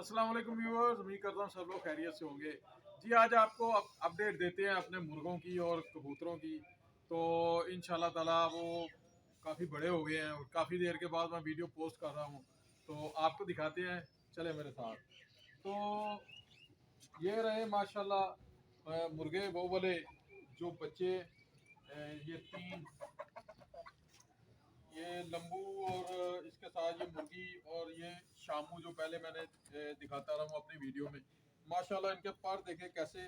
अस्सलाम वालेकुम व्यूअर्स, उम्मीद करता हूँ सब लोग खैरियत से होंगे। जी आज आपको अपडेट देते हैं अपने मुर्गों की और कबूतरों की। तो इंशाल्लाह ताला वो काफ़ी बड़े हो गए हैं और काफ़ी देर के बाद मैं वीडियो पोस्ट कर रहा हूँ, तो आपको दिखाते हैं, चले मेरे साथ। तो ये रहे माशाल्लाह मुर्गे वो वाले जो बच्चे, ये तीन, ये लंबू और इसके साथ ये मुर्गी और ये शामू जो पहले मैंने दिखाता रहा हूँ अपनी वीडियो में। माशाल्लाह इनके पर देखे कैसे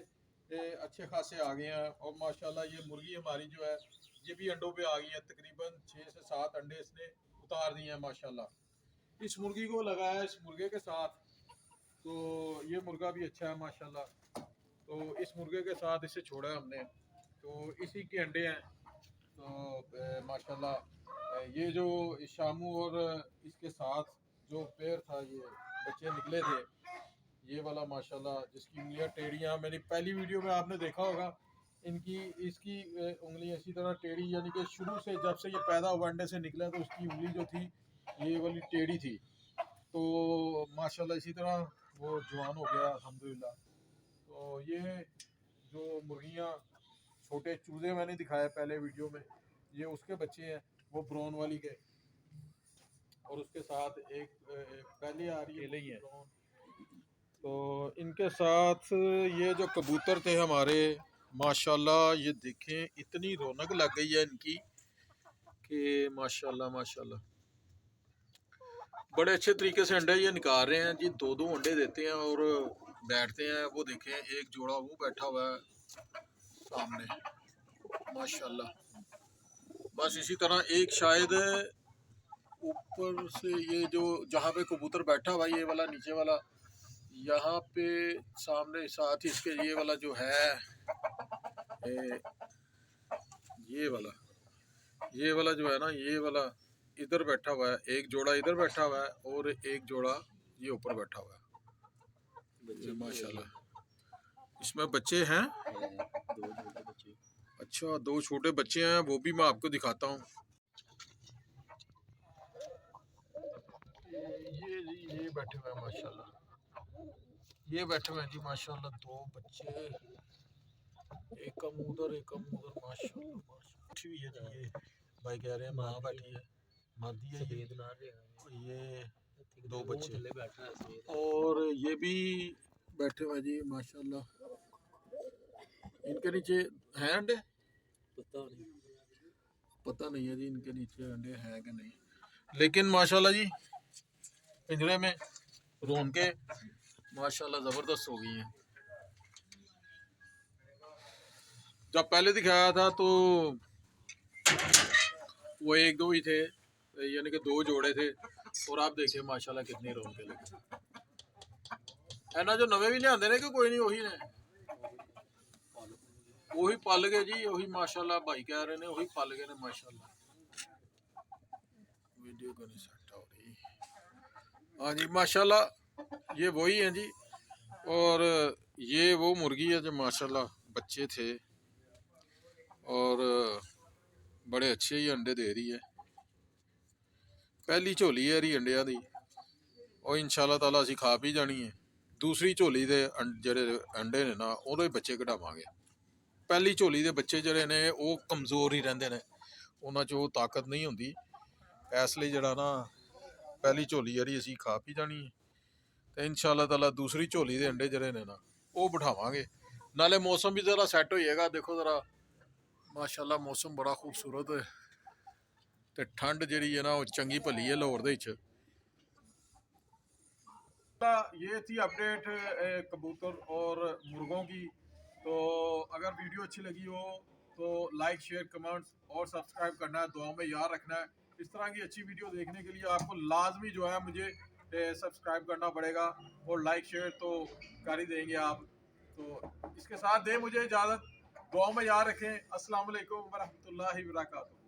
अच्छे खासे आ गए हैं। और माशाल्लाह ये मुर्गी हमारी जो है ये भी अंडों पे आ गई है, तकरीबन 6 से 7 अंडे इसने उतार दिए हैं माशाल्लाह। इस मुर्गी को लगाया इस मुर्गे के साथ, तो ये मुर्गा भी अच्छा है माशाल्लाह। तो इस मुर्गे के साथ इसे छोड़ा है हमने, तो इसी के अंडे हैं। तो माशाल्लाह ये जो शामू और इसके साथ जो पेयर था, ये बच्चे निकले थे, ये वाला माशाल्लाह जिसकी उंगलियां टेढ़ियां, मेरी पहली वीडियो में आपने देखा होगा इनकी इसकी उंगलियां इसी तरह टेढ़ी, यानी कि शुरू से जब से ये पैदा हुआ अंडे से निकला तो उसकी उंगली जो थी ये वाली टेढ़ी थी। तो माशाल्लाह इसी तरह वो जवान हो गया अल्हम्दुलिल्लाह। तो ये जो मुर्गियाँ छोटे चूजे मैंने दिखाया पहले वीडियो में, ये उसके बच्चे हैं, वो ब्राउन वाली के। और उसके साथ एक पहले आ रही है ही है। तो इनके साथ ये जो कबूतर थे हमारे, माशाल्लाह ये देखें इतनी रौनक लग गई है इनकी कि माशाल्लाह माशाल्लाह बड़े अच्छे तरीके से अंडे ये निकाल रहे हैं जी। 2-2 अंडे देते हैं और बैठते हैं। वो देखें एक जोड़ा वो बैठा हुआ है सामने माशाल्लाह। बस इसी तरह एक शायद ऊपर से ये जो जहाँ पे कबूतर बैठा हुआ है ये वाला नीचे वाला, यहाँ पे सामने साथ ही इसके ये वाला जो है ना, ये वाला इधर बैठा हुआ है, एक जोड़ा इधर बैठा हुआ है और एक जोड़ा ये ऊपर बैठा हुआ है माशाल्लाह। इसमें बच्चे हैं, अच्छा 2 छोटे बच्चे हैं, वो भी मैं आपको दिखाता हूँ। ये बैठे हुए हैं माशाल्लाह, ये बैठे हुए हैं जी माशाल्लाह 2 बच्चे, एक कम उधर माशाल्लाह बैठी हुई है जी। ये भाई कह रहे हैं माँ बैठी है, मादी है ये 2 बच्चे और ये भी बैठे हुए जी माशाल्लाह। इनके नीचे हैं अंडे, पता नहीं है जी इनके नीचे अंडे हैं कि नहीं, लेकिन माशाल्लाह जी पिंजरे में रौनकें माशाल्लाह ज़बरदस्त हो गई हैं। जब पहले दिखाया था तो वो 1-2 ही थे, यानी कि 2 जोड़े थे, और आप देखिए माशाल्लाह कितनी रौनकें लगी है ना। जो नवे भी लियाते ने कि कोई नहीं, वही पल गए जी, वही माशाल्लाह भाई कह रहे ने वही पल गए ने माशाल्लाह। वीडियो को नहीं सेट हो रही, हाँ जी माशाल्लाह ये वही है जी। और ये वो मुर्गी है जो माशाल्लाह बच्चे थे और बड़े अच्छे ही अंडे दे रही है। पहली झोली है री अंडिया दी, और इंशाल्लाह ताला असी खा पी जानी है। दूसरी झोली दे ਜਿਹੜੇ अंडे ने ना ਉਹਦੇ ਬੱਚੇ ਕਢਾਵਾਂਗੇ। ਪਹਿਲੀ ਝੋਲੀ ਦੇ ਬੱਚੇ ਜਿਹੜੇ ਨੇ ਉਹ ਕਮਜ਼ੋਰ ਹੀ ਰਹਿੰਦੇ ਨੇ, ਉਹਨਾਂ 'ਚ ਉਹ ਤਾਕਤ ਨਹੀਂ ਹੁੰਦੀ। ਇਸ ਲਈ ਜਿਹੜਾ ਨਾ ਪਹਿਲੀ ਝੋਲੀ ਜਿਹੜੀ ਅਸੀਂ ਖਾ ਪੀ ਜਾਣੀ ਹੈ, ਤੇ इंशाल्लाह ताला दूसरी ਝੋਲੀ ਦੇ अंडे ਜਿਹੜੇ ਨੇ ਨਾ ਉਹ ਬਿਠਾਵਾਂਗੇ। ਨਾਲੇ मौसम भी ज़रा सैट हो जाएगा। देखो ज़रा माशाल्लाह मौसम बड़ा खूबसूरत है, तो ठंड जी है ना वो चंगी भली है लाहौर दे विच। ये थी अपडेट कबूतर और मुर्गों की। तो अगर वीडियो अच्छी लगी हो तो लाइक शेयर कमेंट्स और सब्सक्राइब करना है, दुआ में याद रखना है। इस तरह की अच्छी वीडियो देखने के लिए आपको लाजमी जो है मुझे सब्सक्राइब करना पड़ेगा, और लाइक शेयर तो कर ही देंगे आप। तो इसके साथ दें मुझे इजाज़त, दुआ में याद रखें। अस्सलाम वालेकुम वरहमतुल्लाहि वबरकातुहू।